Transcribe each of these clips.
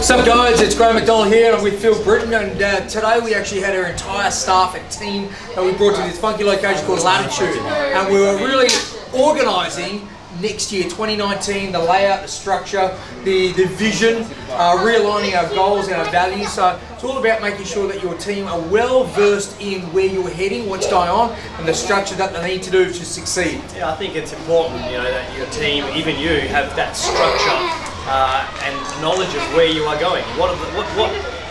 What's up guys, it's Graham McDonald here and I'm with Phil Britton, and today we actually had our entire staff and team that we brought to this funky location called Latitude, and we were really organising next year, 2019, the layout, the structure, the vision, realigning our goals and our values. So it's all about making sure that your team are well versed in where you're heading, what's going on, and the structure that they need to do to succeed. Yeah, I think it's important, that your team, even you, have that structure and knowledge of where you are going. What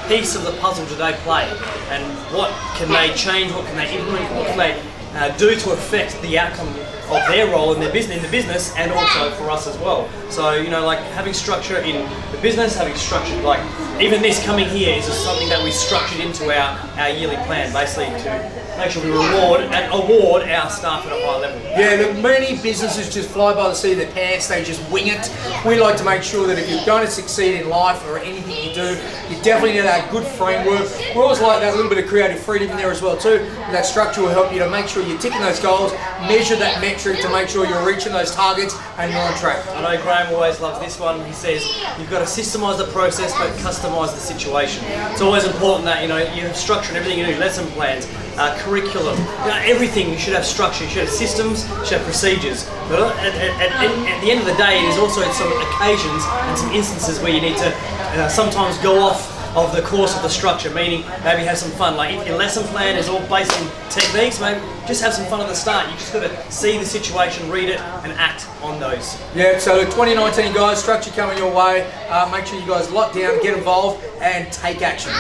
piece of the puzzle do they play, and what can they change? What can they implement? What can they do to affect the outcome of their role in their business, and also for us as well. So like having structure in the business, having structure, like even this coming here is just something that we structured into our yearly plan, basically to make sure we reward and award our staff at a high level. Yeah, look, many businesses just fly by the seat of their pants, they just wing it. We like to make sure that if you're going to succeed in life or anything you do, you definitely need a good framework. We're always like that little bit of creative freedom in there as well too. And that structure will help you to make sure you're ticking those goals, measure that metric to make sure you're reaching those targets and you're on track. I know Graham always loves this one. He says you've got to systemize the process but customize the situation. It's always important that you have structure in everything you do, lesson plans, curriculum, everything. You should have structure, you should have systems, you should have procedures. But at the end of the day, there's also some occasions and some instances where you need to sometimes go off of the course of the structure, meaning maybe have some fun. Like if your lesson plan is all based in techniques, maybe just have some fun at the start. You just got to see the situation, read it, and act on those. Yeah, so look, 2019 guys, structure coming your way. Make sure you guys lock down, get involved, and take action.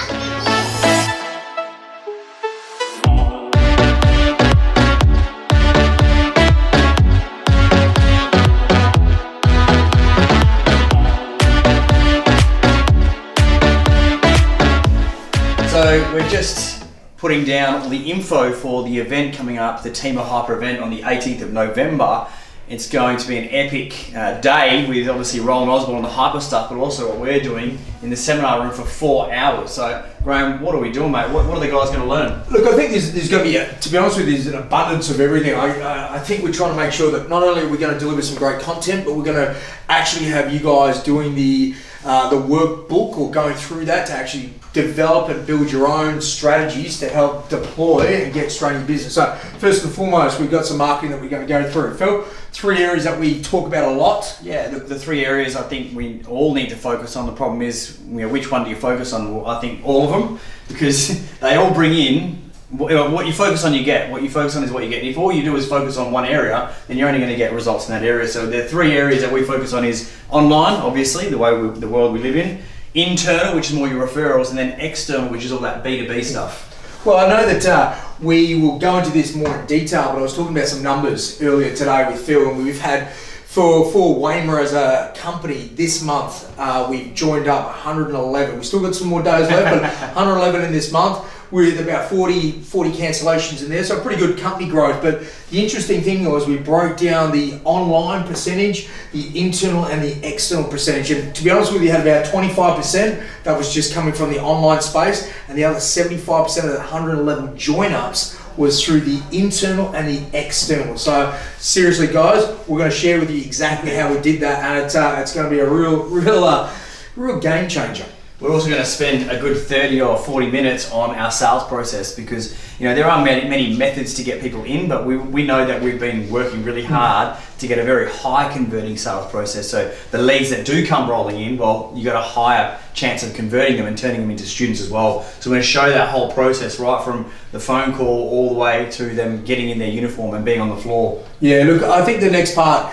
So we're just putting down all the info for the event coming up, the TIMA Hyper event on the 18th of November. It's going to be an epic day with obviously Roland Osborne and the hyper stuff, but also what we're doing in the seminar room for 4 hours. So Graham, what are we doing, mate? What are the guys going to learn? Look, I think there's going to be, to be honest with you, there's an abundance of everything. I think we're trying to make sure that not only are we going to deliver some great content, but we're going to actually have you guys doing the workbook or going through that to actually develop and build your own strategies to help deploy and get straight in business. So first and foremost, we've got some marketing that we're going to go through. Phil, 3 areas that we talk about a lot. Yeah, the 3 areas I think we all need to focus on. The problem is, which one do you focus on? Well, I think all of them, because they all bring in what you focus on, you get. What you focus on is what you get. And if all you do is focus on one area, then you're only going to get results in that area. So the 3 areas that we focus on is online, obviously, the world we live in; internal, which is more your referrals; and then external, which is all that B2B stuff. Well, I know that we will go into this more in detail, but I was talking about some numbers earlier today with Phil, and we've had for Waymer as a company this month, we've joined up 111. We've still got some more days left, but 111 in this month, with about 40 cancellations in there, so pretty good company growth. But the interesting thing was we broke down the online percentage, the internal and the external percentage. And to be honest with you, had about 25% that was just coming from the online space, and the other 75% of the 111 join-ups was through the internal and the external. So seriously guys, we're going to share with you exactly how we did that, and it's going to be a real game changer. We're also going to spend a good 30 or 40 minutes on our sales process, because there are many methods to get people in, but we know that we've been working really hard to get a very high converting sales process. So the leads that do come rolling in, well, you got a higher chance of converting them and turning them into students as well. So we're going to show that whole process, right from the phone call all the way to them getting in their uniform and being on the floor. Yeah, look, I think the next part,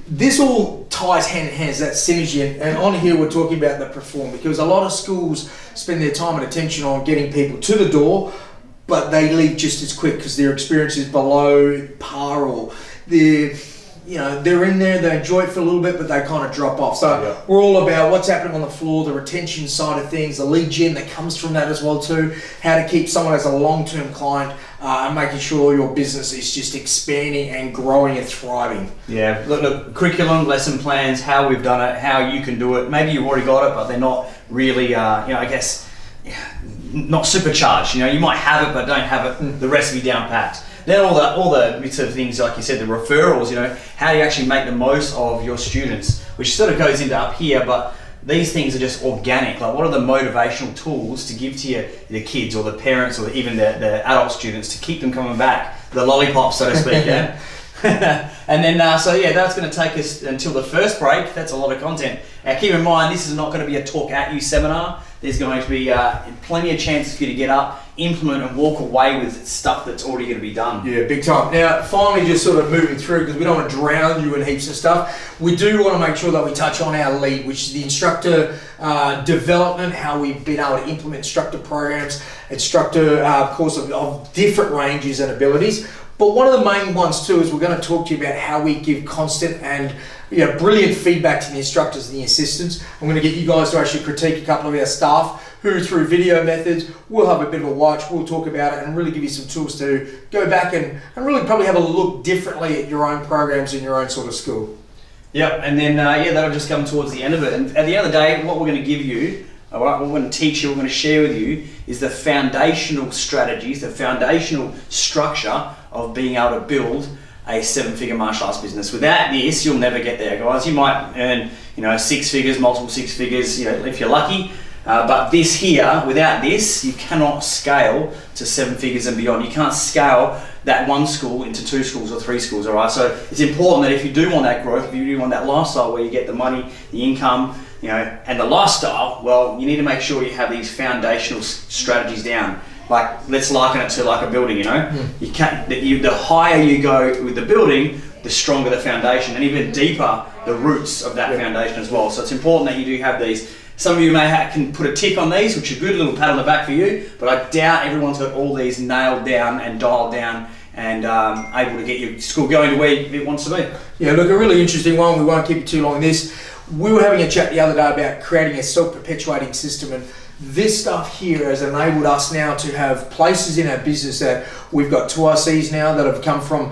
this all ties hand in hand, that synergy, and on here we're talking about the perform, because a lot of schools spend their time and attention on getting people to the door, but they leave just as quick because their experience is below par, or they're in there, they enjoy it for a little bit, but they kind of drop off. So we're all about what's happening on the floor, the retention side of things, the lead gen that comes from that as well too, how to keep someone as a long-term client, and making sure your business is just expanding and growing and thriving. Yeah, look, curriculum, lesson plans, how we've done it, how you can do it. Maybe you've already got it, but they're not really, I guess, not supercharged. You might have it, but don't have it, the recipe down packed. Then all the sort of things, like you said, the referrals, how do you actually make the most of your students, which sort of goes into up here, but these things are just organic. Like, what are the motivational tools to give to the kids or the parents or even the adult students to keep them coming back? The lollipops, so to speak, yeah? And then, so yeah, that's going to take us until the first break. That's a lot of content. Now, keep in mind, this is not going to be a talk at you seminar. There's going to be plenty of chances for you to get up, implement and walk away with stuff that's already going to be done. Yeah, big time. Now, finally, just sort of moving through, because we don't want to drown you in heaps of stuff, we do want to make sure that we touch on our lead, which is the instructor development, how we've been able to implement instructor programs, instructor course of different ranges and abilities. But one of the main ones too is we're going to talk to you about how we give constant and brilliant feedback to the instructors and the assistants. I'm going to get you guys to actually critique a couple of our staff who, through video methods, we'll have a bit of a watch, we'll talk about it and really give you some tools to go back and really probably have a look differently at your own programs in your own sort of school. Yep, and then that'll just come towards the end of it. And at the end of the day, what we're going to give you, what we're going to teach you, we're going to share with you, is the foundational strategies, the foundational structure of being able to build a 7-figure martial arts business. Without this, you'll never get there, guys. You might earn, 6 figures, multiple 6 figures, if you're lucky. But this here, without this, you cannot scale to 7 figures and beyond. You can't scale that one school into 2 schools or 3 schools, all right? So it's important that if you do want that growth, if you do want that lifestyle where you get the money, the income, and the lifestyle, well, you need to make sure you have these foundational strategies down. Like, let's liken it to like a building, You can't, the higher you go with the building, the stronger the foundation, and even deeper the roots of that foundation as well. So it's important that you do have these. Some of you can put a tick on these, which are good, a little pat on the back for you, but I doubt everyone's got all these nailed down and dialed down and able to get your school going to where it wants to be. Yeah, look, a really interesting one. We won't keep you too long on this. We were having a chat the other day about creating a self-perpetuating system, and this stuff here has enabled us now to have places in our business that we've got 2RCs now that have come from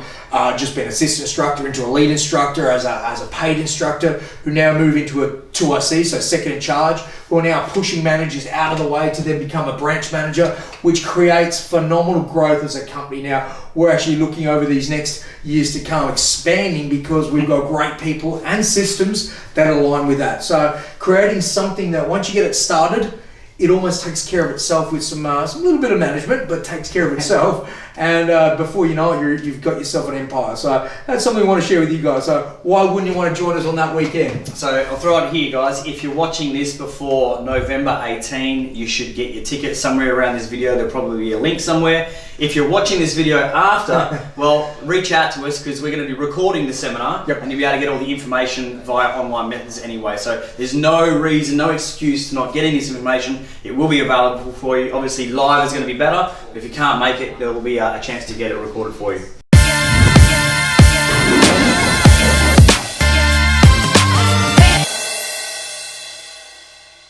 just being assistant instructor into a lead instructor as a paid instructor, who now move into a 2RC, so second in charge. We're now pushing managers out of the way to then become a branch manager, which creates phenomenal growth as a company. Now, we're actually looking over these next years to come, expanding, because we've got great people and systems that align with that. So creating something that once you get it started, it almost takes care of itself with some little bit of management, but takes care of itself. And before you know it, you've got yourself an empire. So that's something we want to share with you guys. So why wouldn't you want to join us on that weekend? So I'll throw it here, guys. If you're watching this before November 18, you should get your ticket somewhere around this video. There'll probably be a link somewhere. If you're watching this video after, well, reach out to us, because we're going to be recording the seminar, and you'll be able to get all the information via online methods anyway. So there's no reason, no excuse to not getting this information. It will be available for you. Obviously, live is going to be better, but if you can't make it, there will be a chance to get it recorded for you.